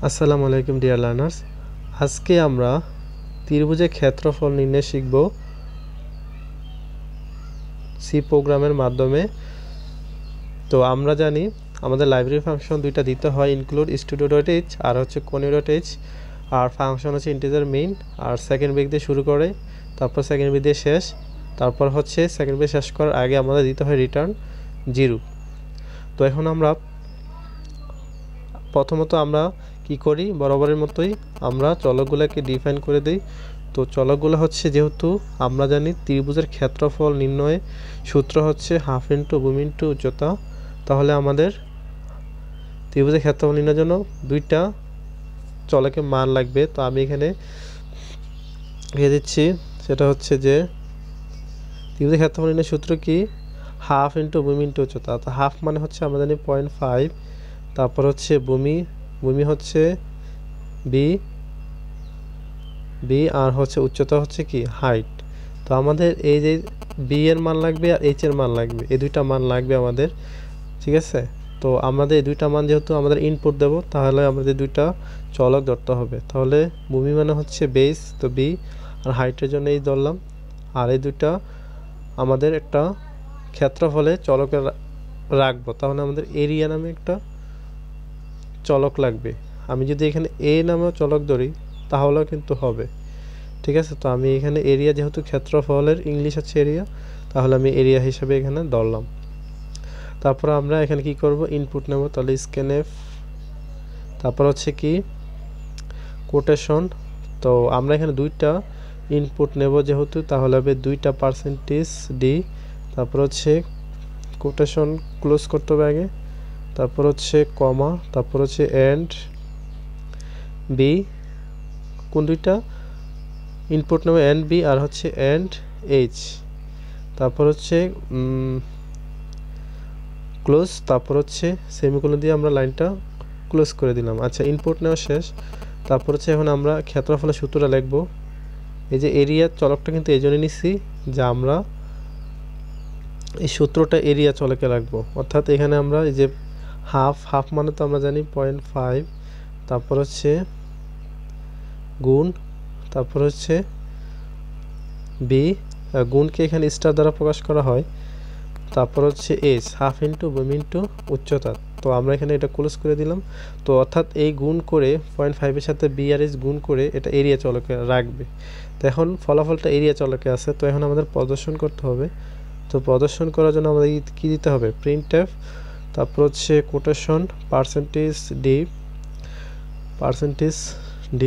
আসসালামু আলাইকুম dear learners. আজকে আমরা ত্রিভুজের ক্ষেত্রফল নির্ণয় শিখব সি প্রোগ্রামের মাধ্যমে। তো আমরা জানি আমাদের লাইব্রেরি ফাংশন দুইটা দিতে হয়, ইনক্লুড স্টুডিও.h আর হচ্ছে conio.h। আর ফাংশন হচ্ছে ইন্টিজার মেইন আর সেকেন্ড ব্রেক দিয়ে শুরু করে, তারপর সেকেন্ড ব্রেক দিয়ে শেষ, তারপর হচ্ছে সেকেন্ড ব্রেক শেষ করার আগে আমাদের দিতে হয় রিটার্ন 0। তো এখন আমরা প্রথমত আমরা কি করি, বরাবরের মতোই আমরা চলকগুলোকে ডিফাইন করে দিই। তো চলকগুলো হচ্ছে, যেহেতু আমরা জানি ত্রিভুজের ক্ষেত্রফল নির্ণয়ে সূত্র হচ্ছে হাফ ইন্টু ভূমি ইন্টু উচ্চতা, তাহলে আমাদের ত্রিভুজের ক্ষেত্রফল নির্ণয়ের জন্য দুইটা চলকের মান লাগবে। তো আমি এখানে লিখে দিচ্ছি, সেটা হচ্ছে যে ত্রিভুজের ক্ষেত্রফল নির্ণয়ের সূত্র কি, হাফ ইন্টু ভূমি ইন্টু উচ্চতা। তো হাফ মানে হচ্ছে আমরা জানি 0.5, তারপর হচ্ছে ভূমি হচ্ছে বি আর হচ্ছে উচ্চতা হচ্ছে কি হাইট। তো আমাদের এই যে বি এর মান লাগবে আর এইচ এর মান লাগবে, এই দুইটা মান লাগবে আমাদের, ঠিক আছে। তো আমাদের এই দুইটা মান যেহেতু আমাদের ইনপুট দেব, তাহলে আমাদের দুইটা চলক ধরতে হবে। তাহলে ভূমি মানে হচ্ছে বেস, তো বি, আর হাইটের জন্য এই ধরলাম। আর এই দুইটা আমাদের একটা ক্ষেত্রফলে চলকে রাখবো, তাহলে আমাদের এরিয়া নামে একটা চলক লাগবে। আমি যদি এখানে এ নামেও চলক ধরি তাহলেও কিন্তু হবে, ঠিক আছে। তো আমি এখানে এরিয়া, যেহেতু ক্ষেত্রফলের ইংলিশ হচ্ছে এরিয়া, তাহলে আমি এরিয়া হিসেবে এখানে ধরলাম। তারপর আমরা এখানে কি করব, ইনপুট নেব, তাহলে স্ক্যানএফ, তারপর হচ্ছে কি কোটেশন। তো আমরা এখানে দুইটা ইনপুট নেব যেহেতু, তাহলে হবে দুইটা %d, তারপর হচ্ছে কোটেশন ক্লোজ করতে হবে আগে, তারপর হচ্ছে কমা, তারপর হচ্ছে এন্ড বি। কোন দুইটা ইনপুট নেব, এন্ড বি আর হচ্ছে এন্ড এইচ, তারপর হচ্ছে ক্লোজ, তারপর হচ্ছে সেমিকোলন দিয়ে আমরা লাইনটা ক্লোজ করে দিলাম। আচ্ছা, ইনপুট নেওয়া শেষ। তারপর হচ্ছে এখন আমরা ক্ষেত্রফলের সূত্রটা লিখব। এই যে এরিয়া চলকটা কিন্তু এই জন্য নিচ্ছি যে আমরা এই সূত্রটা এরিয়া চলকে রাখবো, অর্থাৎ এখানে আমরা এই যে হাফ মানে তো আমরা জানি 0.5, তারপর হচ্ছে গুণ, তারপর হচ্ছে বি, গুণকে এখানে স্টার দ্বারা প্রকাশ করা হয়, তারপর হচ্ছে এইচ, হাফ ইন্টু ভূমি ইন্টু উচ্চতা। তো আমরা এখানে এটা ক্লোজ করে দিলাম। তো অর্থাৎ এই গুণ করে 0.5 এর সাথে বি আর এইচ গুণ করে এটা এরিয়া চলকে রাখবে। তো এখন ফলাফলটা এরিয়া চলকে আছে, তো এখন আমাদের প্রদর্শন করতে হবে। তো প্রদর্শন করার জন্য আমাদের কি দিতে হবে, প্রিন্টএফ, তারপর হচ্ছে কোটেশন %d।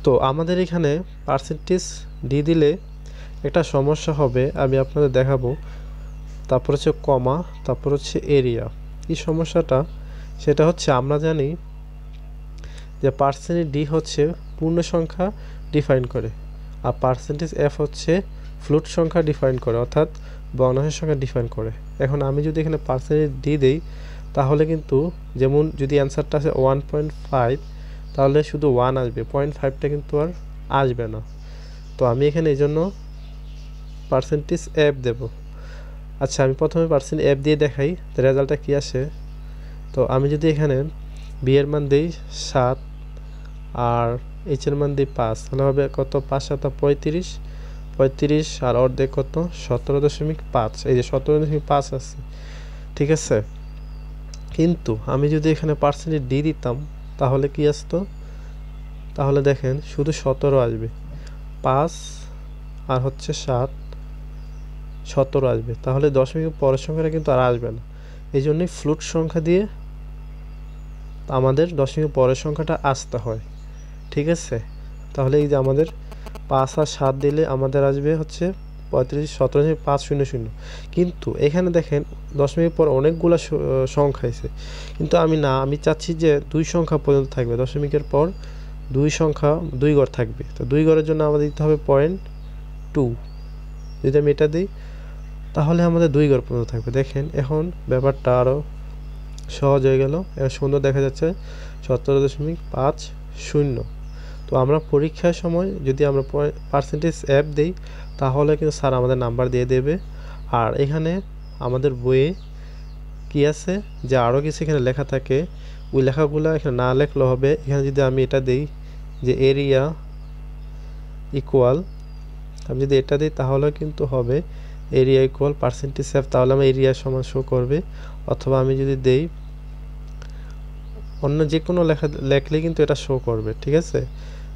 তো আমাদের এখানে %d দিলে একটা সমস্যা হবে, আমি আপনাদের দেখাবো। তারপর হচ্ছে কমা, তারপর হচ্ছে এরিয়া। কি সমস্যাটা, সেটা হচ্ছে আমরা জানি যে %d হচ্ছে পূর্ণ সংখ্যা ডিফাইন করে, আর %f হচ্ছে ফ্লোট সংখ্যা ডিফাইন করে, অর্থাৎ ভগ্নাংশের সংখ্যা ডিফাইন করে। এখন আমি যদি এখানে %d দেই, তাহলে কিন্তু যেমন যদি অ্যান্সারটা আছে 1.5, তাহলে শুধু 1 আসবে, 0.5টা কিন্তু আর আসবে না। তো আমি এখানে এই জন্য %f দেব। আচ্ছা, আমি প্রথমে %f দিয়ে দেখাই রেজাল্টটা কি আসে। তো আমি যদি এখানে বি এর মান দিই 7 আর এইচ এর মান দিই 5, তাহলে হবে কত, 5 7 35 আর অর্ধেক কত, 17.5। এই যে 17.5 আছে, ঠিক আছে। কিন্তু আমি যদি এখানে %d দিতাম তাহলে কি আসতো, তাহলে দেখেন শুধু 17 আসবে, 5 আর হচ্ছে 7, 17 আসবে, তাহলে দশমিক পরের সংখ্যাটা কিন্তু আর আসবে না। এই জন্যই ফ্লুট সংখ্যা দিয়ে আমাদের দশমিক পরের সংখ্যাটা আসতে হয়, ঠিক আছে। তাহলে এই যে আমাদের 5 আর 7 দিলে আমাদের আসবে হচ্ছে 35, 17.500। কিন্তু এখানে দেখেন দশমিক পর অনেকগুলো সংখ্যা আছে, কিন্তু আমি চাচ্ছি যে 2 সংখ্যা পর্যন্ত থাকবে, দশমিকের পর 2 সংখ্যা 2 ঘর থাকবে। তো 2 ঘরের জন্য আমাদের দিতে হবে 0.2। যদি আমি এটা দিই তাহলে আমাদের 2 ঘর পর্যন্ত থাকবে। দেখেন এখন ব্যাপারটা আরও সহজ হয়ে গেল, সুন্দর দেখা যাচ্ছে 17.50। তো আমরা পরীক্ষার সময় যদি আমরা %f দিই, তাহলে কিন্তু স্যার আমাদের নাম্বার দিয়ে দেবে। আর এখানে আমাদের বইয়ে কি আছে যে আরও কিছু এখানে লেখা থাকে, ওই লেখাগুলো এখানে না লেখলেও হবে। এখানে যদি আমি এটা দিই যে এরিয়া ইকুয়াল, আমি যদি এটা দিই তাহলে কিন্তু হবে এরিয়া ইকুয়াল পার্সেন্টেজ সেভ, তাহলে আমার এরিয়া সমান শো করবে। অথবা আমি যদি দেই অন্য যে কোনো লেখলে কিন্তু এটা শো করবে, ঠিক আছে।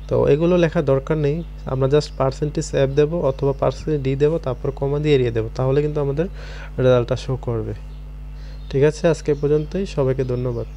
তো এগুলো লেখার দরকার নেই, আমরা জাস্ট পার্সেন্টেজ সেভ দেবো অথবা পার্সেন্টেজ ডি দেবো, তারপর কমা দিয়ে এরিয়া দেবো, তাহলে কিন্তু আমাদের রেজাল্টটা শো করবে। ঠিক আছে, আজকে পর্যন্তই, সবাইকে ধন্যবাদ।